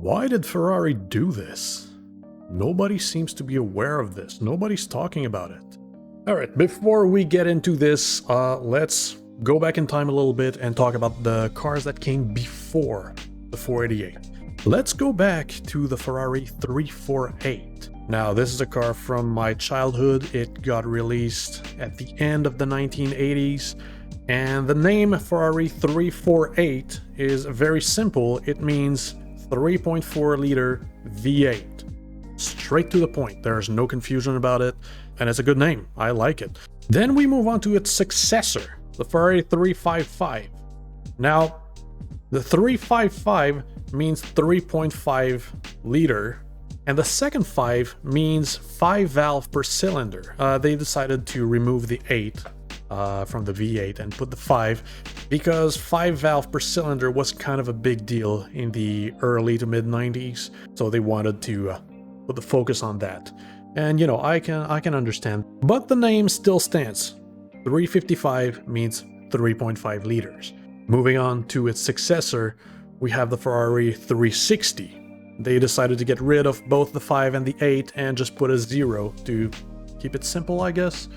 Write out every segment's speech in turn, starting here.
Why did Ferrari do this? Nobody seems to be aware of this. Nobody's talking about it. Alright, before we get into this, let's go back in time a little bit and talk about the cars that came before the 488. Let's go back to the Ferrari 348. Now, this is a car from my childhood. It got released at the end of the 1980s. And the name Ferrari 348 is very simple. It means 3.4 liter V8. Straight to the point. There's no confusion about it. And it's a good name. I like it. Then we move on to its successor, the Ferrari 355. Now, the 355 means 3.5 liter. And the second 5 means 5 valve per cylinder. They decided to remove the 8 from the V8 and put the 5 because 5 valve per cylinder was kind of a big deal in the early to mid 90s. So they wanted to put the focus on that. And you know, I can understand, but the name still stands. 355 means 3.5 liters. Moving on to its successor, we have the Ferrari 360. They decided to get rid of both the 5 and the 8 and just put a 0 to keep it simple, I guess.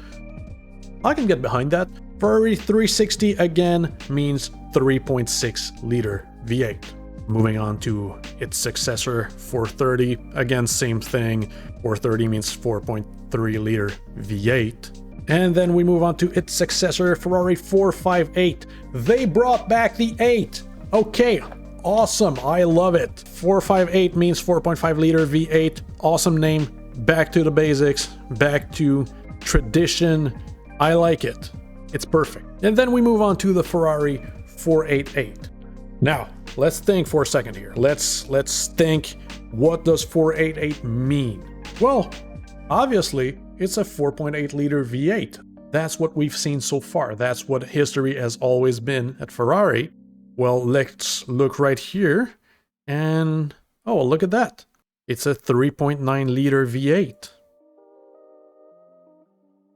I can get behind that. Ferrari 360 again means 3.6 liter V8. Moving on to its successor, 430. Again, same thing. 430 means 4.3 liter V8. And then we move on to its successor, Ferrari 458. They brought back the 8. Okay, awesome. I love it. 458 means 4.5 liter V8. Awesome name. Back to the basics. Back to tradition. I like it. It's perfect. And then we move on to the Ferrari 488. Now, let's think for a second here. Let's think, what does 488 mean? Well, obviously, it's a 4.8 liter V8. That's what we've seen so far. That's what history has always been at Ferrari. Well, let's look right here and, oh, look at that. It's a 3.9 liter V8.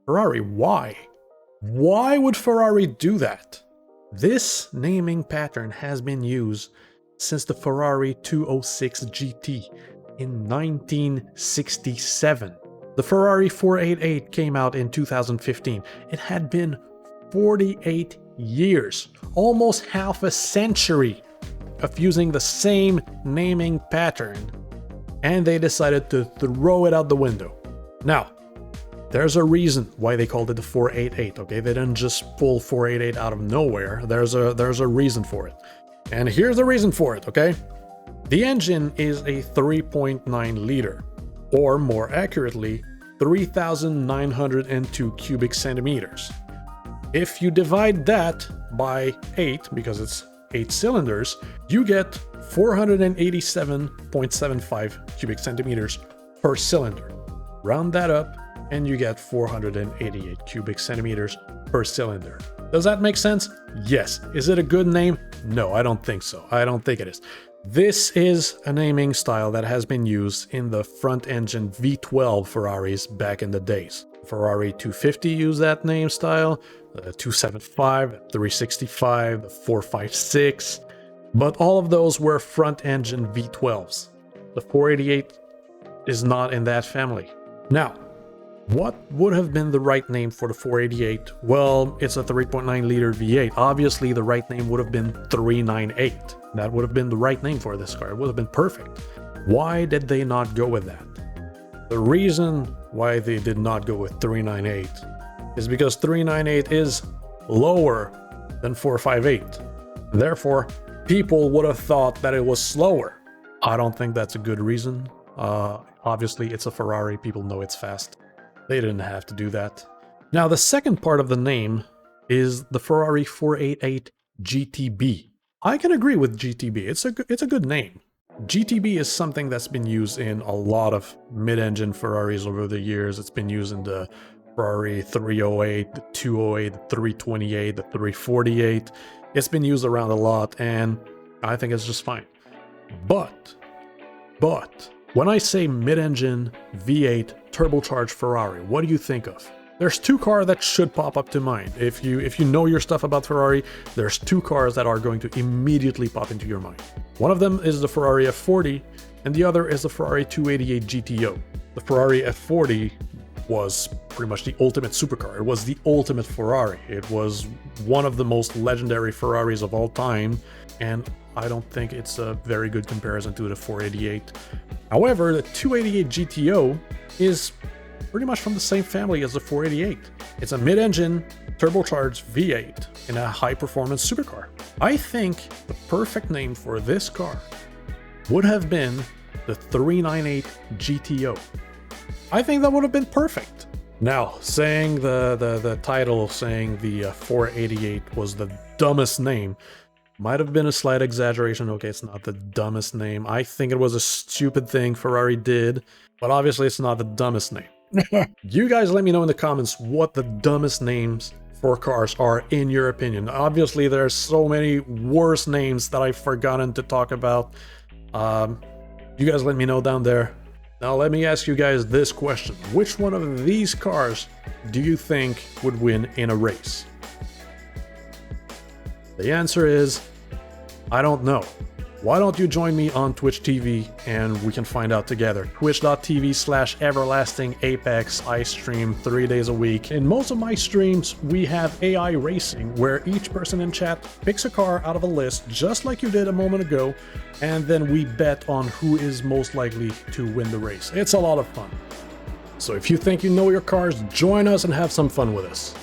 Ferrari, why? Why would Ferrari do that? This naming pattern has been used since the Ferrari 206 GT in 1967. The Ferrari 488 came out in 2015. It had been 48 years, almost half a century of using the same naming pattern, and they decided to throw it out the window. Now, there's a reason why they called it the 488, okay? They didn't just pull 488 out of nowhere. There's a reason for it. And here's the reason for it, okay? The engine is a 3.9 liter, or more accurately, 3,902 cubic centimeters. If you divide that by 8, because it's 8 cylinders, you get 487.75 cubic centimeters per cylinder. Round that up, and you get 488 cubic centimeters per cylinder. Does that make sense? Yes. Is it a good name? No, I don't think so. I don't think it is. This is a naming style that has been used in the front-engine V12 Ferraris back in the days. Ferrari 250 used that name style, the 275, the 365, the 456, but all of those were front-engine V12s. The 488 is not in that family. Now, what would have been the right name for the 488? Well, it's a 3.9 liter V8. Obviously, the right name would have been 398. That would have been the right name for this car. It would have been perfect. Why did they not go with that? The reason why they did not go with 398 is because 398 is lower than 458. Therefore, people would have thought that it was slower. I don't think that's a good reason. Obviously, it's a Ferrari. People know it's fast. They didn't have to do that. Now, the second part of the name is the Ferrari 488 GTB. I can agree with GTB. It's a good name. GTB is something that's been used in a lot of mid-engine Ferraris over the years. It's been used in the Ferrari 308, the 208, the 328, the 348. It's been used around a lot, and I think it's just fine. But, when I say mid-engine V8 turbocharged Ferrari, what do you think of? There's two cars that should pop up to mind. If you know your stuff about Ferrari, there's two cars that are going to immediately pop into your mind. One of them is the Ferrari F40, and the other is the Ferrari 288 GTO. The Ferrari F40 was pretty much the ultimate supercar. It was the ultimate Ferrari. It was one of the most legendary Ferraris of all time, and I don't think it's a very good comparison to the 488. However, the 288 GTO is pretty much from the same family as the 488. It's a mid-engine, turbocharged V8 in a high-performance supercar. I think the perfect name for this car would have been the 398 GTO. I think that would have been perfect. Now, saying the title, saying the 488 was the dumbest name, might have been a slight exaggeration. Okay, it's not the dumbest name. I think it was a stupid thing Ferrari did, but obviously it's not the dumbest name. You guys let me know in the comments what the dumbest names for cars are in your opinion. Obviously, there's so many worse names that I've forgotten to talk about. You guys let me know down there. Now let me ask you guys this question. Which one of these cars do you think would win in a race? The answer is, I don't know. Why don't you join me on Twitch TV and we can find out together. Twitch.tv/EverlastingApex. I stream 3 days a week. In most of my streams, we have AI racing, where each person in chat picks a car out of a list, just like you did a moment ago, and then we bet on who is most likely to win the race. It's a lot of fun. So if you think you know your cars, join us and have some fun with us.